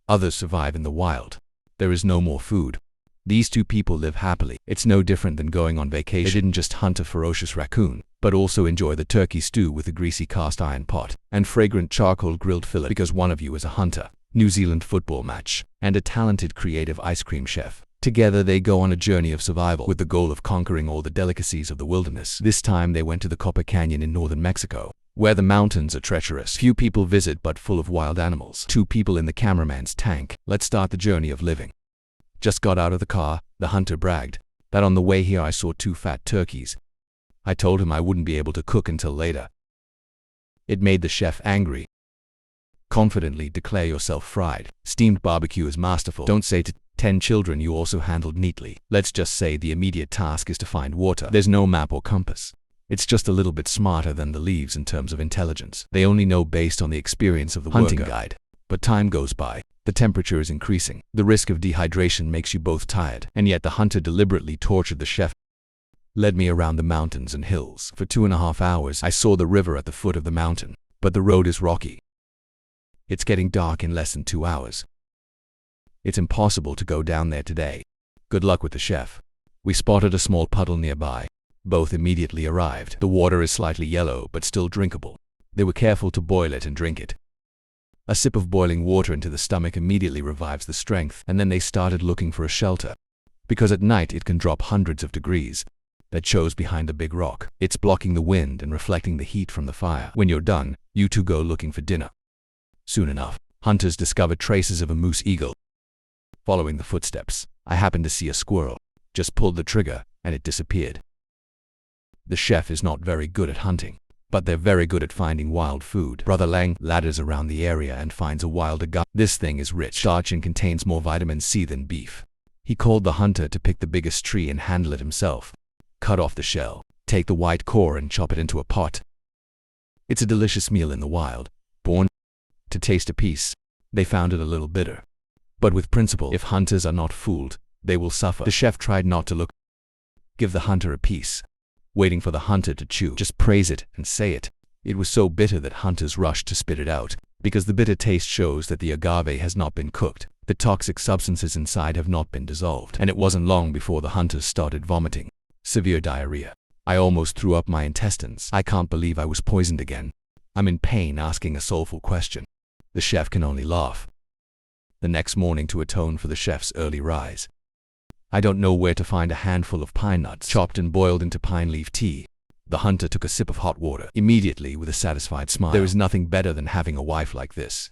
Others survive in the wild. There is no more food. These two people live happily. It's no different than going on vacation. They didn't just hunt a ferocious raccoon, but also enjoy the turkey stew with a greasy cast iron pot and fragrant charcoal grilled fillet because one of you is a hunter, New Zealand football match, and a talented creative ice cream chef. Together they go on a journey of survival with the goal of conquering all the delicacies of the wilderness. This time they went to the Copper Canyon in northern Mexico, where the mountains are treacherous. Few people visit but full of wild animals. 2 people in the cameraman's tank. Let's start the journey of living. Just got out of the car, the hunter bragged that on the way here I saw 2 fat turkeys. I told him I wouldn't be able to cook until later. It made the chef angry. Confidently declare yourself fried. Steamed barbecue is masterful. Don't say to 10 children you also handled neatly. Let's just say the immediate task is to find water. There's no map or compass. It's just a little bit smarter than the leaves in terms of intelligence. They only know based on the experience of the hunting guide. But time goes by. The temperature is increasing. The risk of dehydration makes you both tired. And yet the hunter deliberately tortured the chef. Led me around the mountains and hills. For 2.5 hours I saw the river at the foot of the mountain. But the road is rocky. It's getting dark in less than 2 hours. It's impossible to go down there today. Good luck with the chef. We spotted a small puddle nearby. Both immediately arrived. The water is slightly yellow but still drinkable. They were careful to boil it and drink it. A sip of boiling water into the stomach immediately revives the strength, and then they started looking for a shelter. Because at night it can drop hundreds of degrees. That shows behind a big rock. It's blocking the wind and reflecting the heat from the fire. When you're done, you two go looking for dinner. Soon enough, hunters discovered traces of a moose eagle. Following the footsteps, I happened to see a squirrel. Just pulled the trigger, and it disappeared. The chef is not very good at hunting, but they're very good at finding wild food. Brother Lang ladders around the area and finds a wild agave. This thing is rich, starch, and contains more vitamin C than beef. He called the hunter to pick the biggest tree and handle it himself. Cut off the shell, take the white core and chop it into a pot. It's a delicious meal in the wild. Born to taste a piece, they found it a little bitter. But with principle, if hunters are not fooled, they will suffer. The chef tried not to look. Give the hunter a piece. Waiting for the hunter to chew. Just praise it and say it. It was so bitter that hunters rushed to spit it out, because the bitter taste shows that the agave has not been cooked. The toxic substances inside have not been dissolved, and it wasn't long before the hunters started vomiting. Severe diarrhea. I almost threw up my intestines. I can't believe I was poisoned again. I'm in pain asking a soulful question. The chef can only laugh. The next morning to atone for the chef's early rise, I don't know where to find a handful of pine nuts chopped and boiled into pine leaf tea. The hunter took a sip of hot water, immediately with a satisfied smile. There is nothing better than having a wife like this.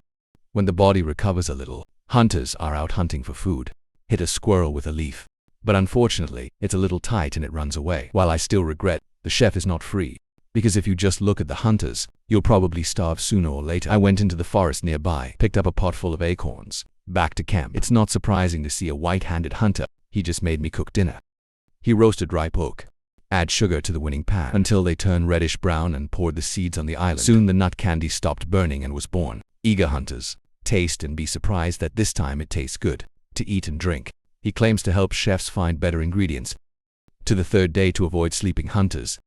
When the body recovers a little, hunters are out hunting for food. Hit a squirrel with a leaf. But unfortunately, it's a little tight and it runs away. While I still regret, the chef is not free. Because if you just look at the hunters, you'll probably starve sooner or later. I went into the forest nearby, picked up a pot full of acorns. Back to camp. It's not surprising to see a white-handed hunter. He just made me cook dinner. He roasted ripe oak. Add sugar to the winning pan until they turn reddish brown and poured the seeds on the island. Soon the nut candy stopped burning and was born. Eager hunters, taste and be surprised that this time it tastes good. To eat and drink. He claims to help chefs find better ingredients. To the 3rd day to avoid sleeping hunters.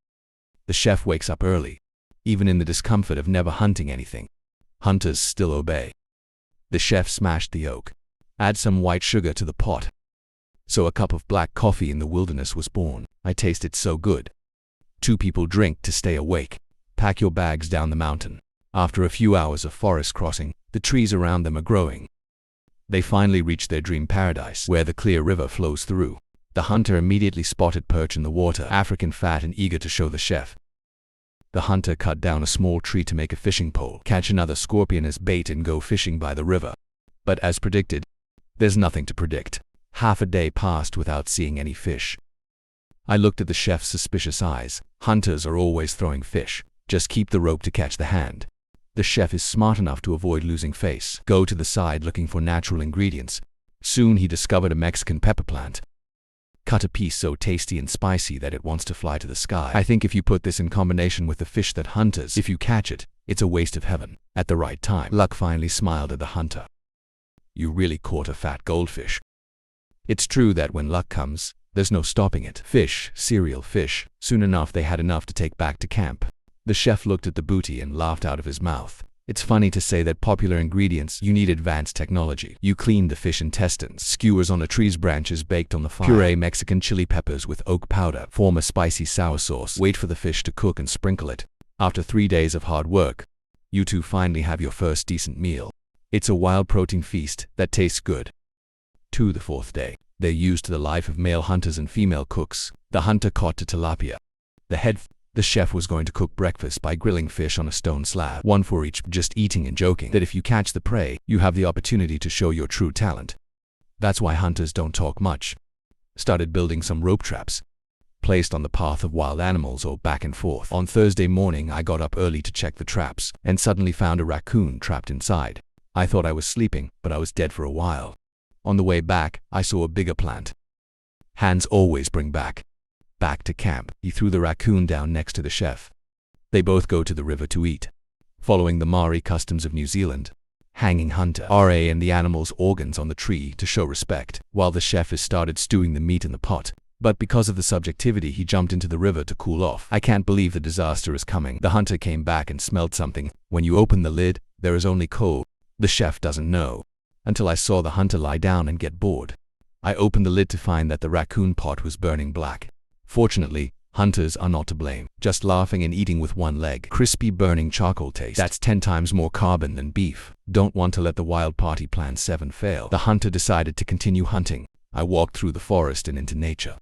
The chef wakes up early, even in the discomfort of never hunting anything. Hunters still obey. The chef smashed the oak. Add some white sugar to the pot. So a cup of black coffee in the wilderness was born. I tasted so good. 2 people drink to stay awake. Pack your bags down the mountain. After a few hours of forest crossing, the trees around them are growing. They finally reach their dream paradise, where the clear river flows through. The hunter immediately spotted perch in the water, African fat and eager to show the chef. The hunter cut down a small tree to make a fishing pole, catch another scorpion as bait and go fishing by the river. But as predicted, there's nothing to predict. Half a day passed without seeing any fish. I looked at the chef's suspicious eyes. Hunters are always throwing fish. Just keep the rope to catch the hand. The chef is smart enough to avoid losing face. Go to the side looking for natural ingredients. Soon he discovered a Mexican pepper plant. Cut a piece so tasty and spicy that it wants to fly to the sky. I think if you put this in combination with the fish that hunters, if you catch it, it's a waste of heaven. At the right time, luck finally smiled at the hunter. You really caught a fat goldfish. It's true that when luck comes, there's no stopping it. Fish, cereal fish. Soon enough they had enough to take back to camp. The chef looked at the booty and laughed out of his mouth. It's funny to say that popular ingredients, you need advanced technology. You clean the fish intestines, skewers on a tree's branches baked on the fire, puree Mexican chili peppers with oak powder, form a spicy sour sauce, wait for the fish to cook and sprinkle it. After 3 days of hard work, you two finally have your first decent meal. It's a wild protein feast that tastes good. To the 4th day, they're used to the life of male hunters and female cooks. The hunter caught a tilapia. The chef was going to cook breakfast by grilling fish on a stone slab, one for each, just eating and joking that if you catch the prey, you have the opportunity to show your true talent. That's why hunters don't talk much. Started building some rope traps, placed on the path of wild animals or back and forth. On Thursday morning, I got up early to check the traps, and suddenly found a raccoon trapped inside. I thought I was sleeping, but I was dead for a while. On the way back, I saw a bigger plant. Hands always bring back. Back to camp, he threw the raccoon down next to the chef. They both go to the river to eat. Following the Maori customs of New Zealand, hanging hunter RA and the animal's organs on the tree to show respect, while the chef has started stewing the meat in the pot. But because of the subjectivity, he jumped into the river to cool off. I can't believe the disaster is coming. The hunter came back and smelled something. When you open the lid, there is only coal. The chef doesn't know, until I saw the hunter lie down and get bored. I opened the lid to find that the raccoon pot was burning black. Fortunately, hunters are not to blame, just laughing and eating with one leg. Crispy burning charcoal taste. That's 10 times more carbon than beef. Don't want to let the wild party plan 7 fail. The hunter decided to continue hunting. I walked through the forest and into nature.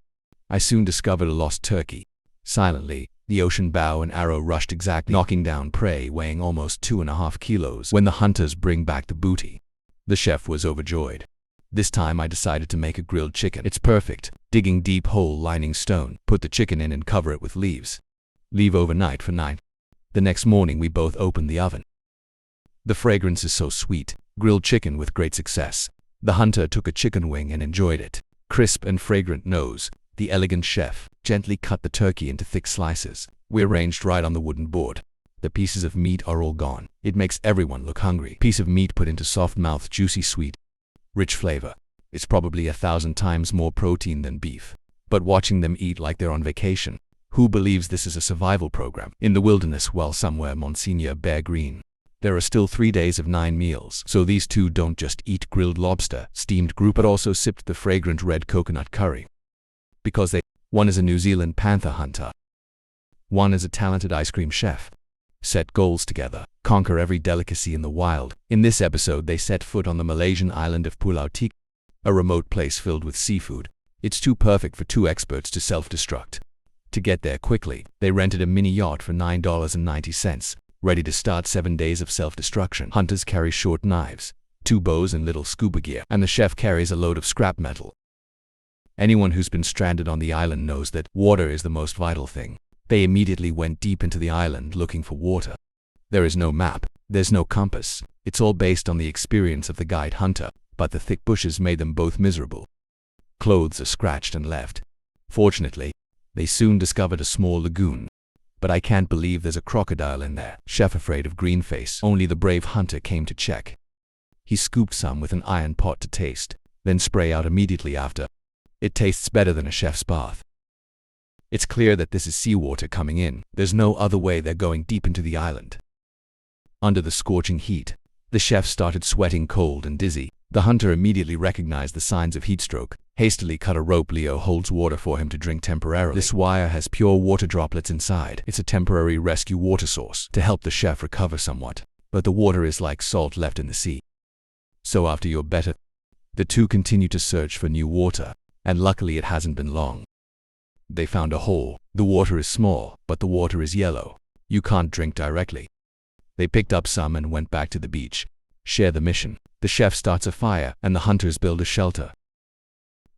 I soon discovered a lost turkey. Silently, the ocean bow and arrow rushed exactly, knocking down prey weighing almost 2.5 kilos. When the hunters bring back the booty, the chef was overjoyed. This time I decided to make a grilled chicken. It's perfect. Digging deep hole lining stone, put the chicken in and cover it with leaves. Leave overnight for night. The next morning we both opened the oven. The fragrance is so sweet. Grilled chicken with great success. The hunter took a chicken wing and enjoyed it. Crisp and fragrant nose. The elegant chef gently cut the turkey into thick slices. We arranged right on the wooden board. The pieces of meat are all gone. It makes everyone look hungry. Piece of meat put into soft-mouthed, juicy, sweet, rich flavor. It's probably 1,000 times more protein than beef. But watching them eat like they're on vacation. Who believes this is a survival program? In the wilderness, well, somewhere Monsignor Bear Green. There are still 3 days of 9 meals. So these two don't just eat grilled lobster, steamed group, but also sipped the fragrant red coconut curry. Because one is a New Zealand panther hunter. One is a talented ice cream chef. Set goals together, conquer every delicacy in the wild. In this episode, they set foot on the Malaysian island of Pulau Tik, a remote place filled with seafood. It's too perfect for 2 experts to self-destruct. To get there quickly, they rented a mini yacht for $9.90, ready to start 7 days of self-destruction. Hunters carry short knives, 2 bows and little scuba gear, and the chef carries a load of scrap metal. Anyone who's been stranded on the island knows that water is the most vital thing. They immediately went deep into the island looking for water. There is no map, there's no compass. It's all based on the experience of the guide hunter, but the thick bushes made them both miserable. Clothes are scratched and left. Fortunately, they soon discovered a small lagoon. But I can't believe there's a crocodile in there. Chef afraid of greenface. Only the brave hunter came to check. He scooped some with an iron pot to taste, then spray out immediately after. It tastes better than a chef's bath. It's clear that this is seawater coming in. There's no other way. They're going deep into the island. Under the scorching heat, the chef started sweating cold and dizzy. The hunter immediately recognized the signs of heat stroke. Hastily cut a rope. Leo holds water for him to drink temporarily. This wire has pure water droplets inside. It's a temporary rescue water source to help the chef recover somewhat. But the water is like salt left in the sea. So after you're better, the two continue to search for new water, and luckily it hasn't been long. They found a hole. The water is small, but the water is yellow. You can't drink directly. They picked up some and went back to the beach. Share the mission. The chef starts a fire, and the hunters build a shelter.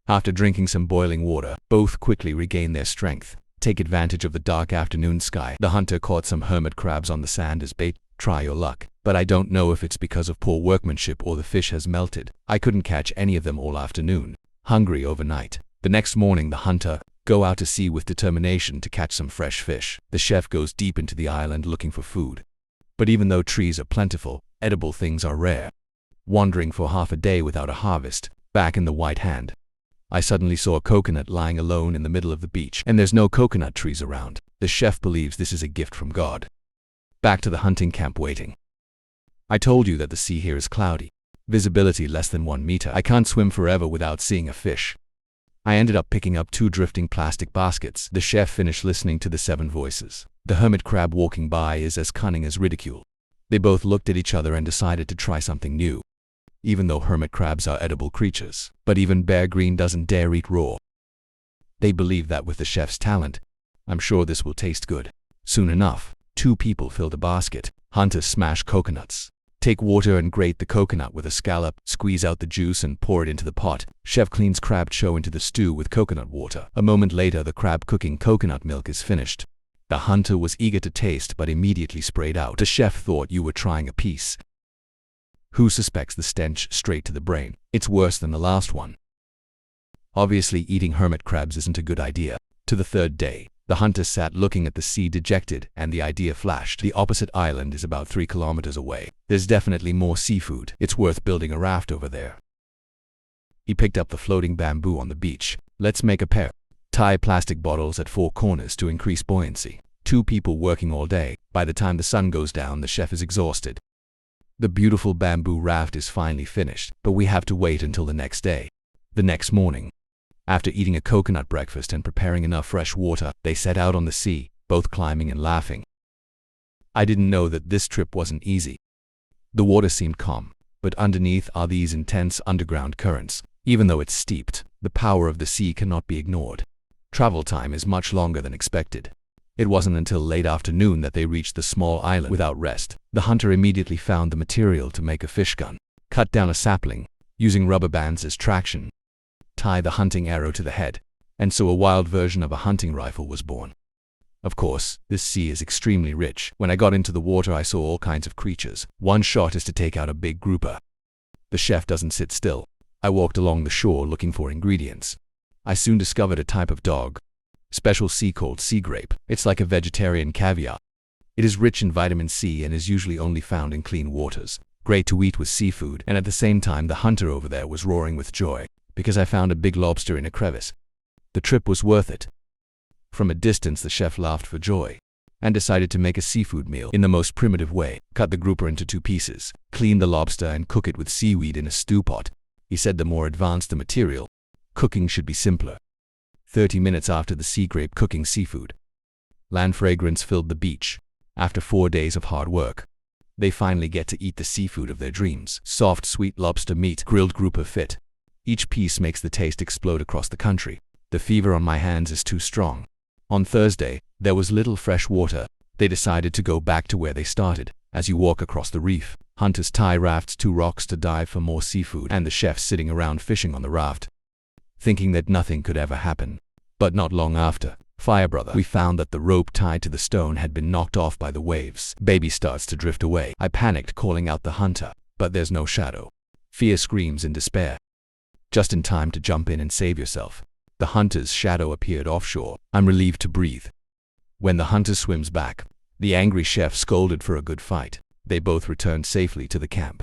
After drinking some boiling water, both quickly regain their strength. Take advantage of the dark afternoon sky. The hunter caught some hermit crabs on the sand as bait. Try your luck. But I don't know if it's because of poor workmanship or the fish has melted. I couldn't catch any of them all afternoon. Hungry overnight. The next morning, the hunter go out to sea with determination to catch some fresh fish. The chef goes deep into the island looking for food. But even though trees are plentiful, edible things are rare. Wandering for half a day without a harvest, back in the White Hand, I suddenly saw a coconut lying alone in the middle of the beach, and there's no coconut trees around. The chef believes this is a gift from God. Back to the hunting camp waiting. I told you that the sea here is cloudy. Visibility less than 1 meter. I can't swim forever without seeing a fish. I ended up picking up 2 drifting plastic baskets. The chef finished listening to the 7 voices. The hermit crab walking by is as cunning as ridicule. They both looked at each other and decided to try something new. Even though hermit crabs are edible creatures, but even Bear Green doesn't dare eat raw. They believe that with the chef's talent, I'm sure this will taste good. Soon enough, 2 people filled a basket. Hunters smash coconuts. Take water and grate the coconut with a scallop, squeeze out the juice and pour it into the pot. Chef cleans crab cho into the stew with coconut water. A moment later, the crab cooking coconut milk is finished. The hunter was eager to taste but immediately sprayed out. The chef thought you were trying a piece. Who suspects the stench straight to the brain? It's worse than the last one. Obviously, eating hermit crabs isn't a good idea. To the 3rd day, the hunter sat looking at the sea dejected, and the idea flashed. The opposite island is about 3 kilometers away. There's definitely more seafood. It's worth building a raft over there. He picked up the floating bamboo on the beach. Let's make a pair. Tie plastic bottles at 4 corners to increase buoyancy. 2 people working all day. By the time the sun goes down, the chef is exhausted. The beautiful bamboo raft is finally finished, but we have to wait until the next day. The next morning, after eating a coconut breakfast and preparing enough fresh water, they set out on the sea, both climbing and laughing. I didn't know that this trip wasn't easy. The water seemed calm, but underneath are these intense underground currents. Even though it's steeped, the power of the sea cannot be ignored. Travel time is much longer than expected. It wasn't until late afternoon that they reached the small island without rest. The hunter immediately found the material to make a fish gun. Cut down a sapling, using rubber bands as traction. Tie the hunting arrow to the head, and so a wild version of a hunting rifle was born. Of course, this sea is extremely rich. When I got into the water, I saw all kinds of creatures. One shot is to take out a big grouper. The chef doesn't sit still. I walked along the shore looking for ingredients. I soon discovered a type of dog, special sea called sea grape. It's like a vegetarian caviar. It is rich in vitamin C and is usually only found in clean waters. Great to eat with seafood, and at the same time the hunter over there was roaring with joy, because I found a big lobster in a crevice. The trip was worth it. From a distance, the chef laughed for joy and decided to make a seafood meal in the most primitive way. Cut the grouper into 2 pieces, clean the lobster and cook it with seaweed in a stew pot. He said the more advanced the material, cooking should be simpler. 30 minutes after the sea grape cooking seafood, land fragrance filled the beach. After 4 days of hard work, they finally get to eat the seafood of their dreams. Soft, sweet lobster meat, grilled grouper fit. Each piece makes the taste explode across the country. The fever on my hands is too strong. On Thursday, there was little fresh water. They decided to go back to where they started. As you walk across the reef, hunters tie rafts to rocks to dive for more seafood, and the chefs sitting around fishing on the raft, thinking that nothing could ever happen. But not long after, Fire Brother, we found that the rope tied to the stone had been knocked off by the waves. Baby starts to drift away. I panicked, calling out the hunter, but there's no shadow. Fear screams in despair. Just in time to jump in and save yourself. The hunter's shadow appeared offshore. I'm relieved to breathe. When the hunter swims back, the angry chef scolded for a good fight. They both returned safely to the camp.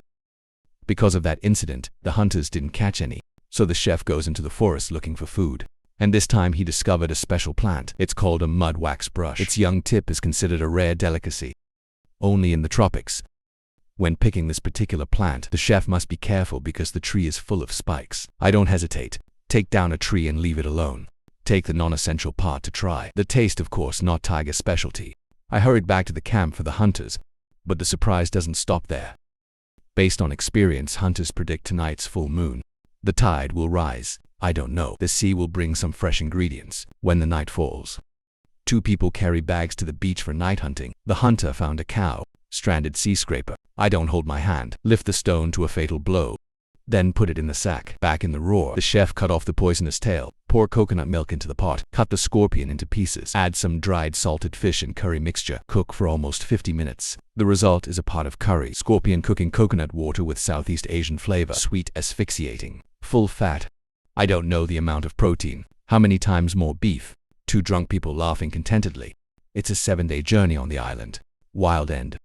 Because of that incident, the hunters didn't catch any, so the chef goes into the forest looking for food. And this time he discovered a special plant. It's called a mud wax brush. Its young tip is considered a rare delicacy, only in the tropics. When picking this particular plant, the chef must be careful because the tree is full of spikes. I don't hesitate. Take down a tree and leave it alone. Take the non-essential part to try. The taste, of course, not Tiger's specialty. I hurried back to the camp for the hunters, but the surprise doesn't stop there. Based on experience, hunters predict tonight's full moon. The tide will rise. I don't know. The sea will bring some fresh ingredients. When the night falls, 2 people carry bags to the beach for night hunting. The hunter found a cow, stranded sea scraper. I don't hold my hand. Lift the stone to a fatal blow, then put it in the sack. Back in the roar, the chef cut off the poisonous tail. Pour coconut milk into the pot. Cut the scorpion into pieces. Add some dried salted fish and curry mixture. Cook for almost 50 minutes. The result is a pot of curry. Scorpion cooking coconut water with Southeast Asian flavor. Sweet, asphyxiating, full fat. I don't know the amount of protein. How many times more beef? 2 drunk people laughing contentedly. It's a 7-day journey on the island. Wild end.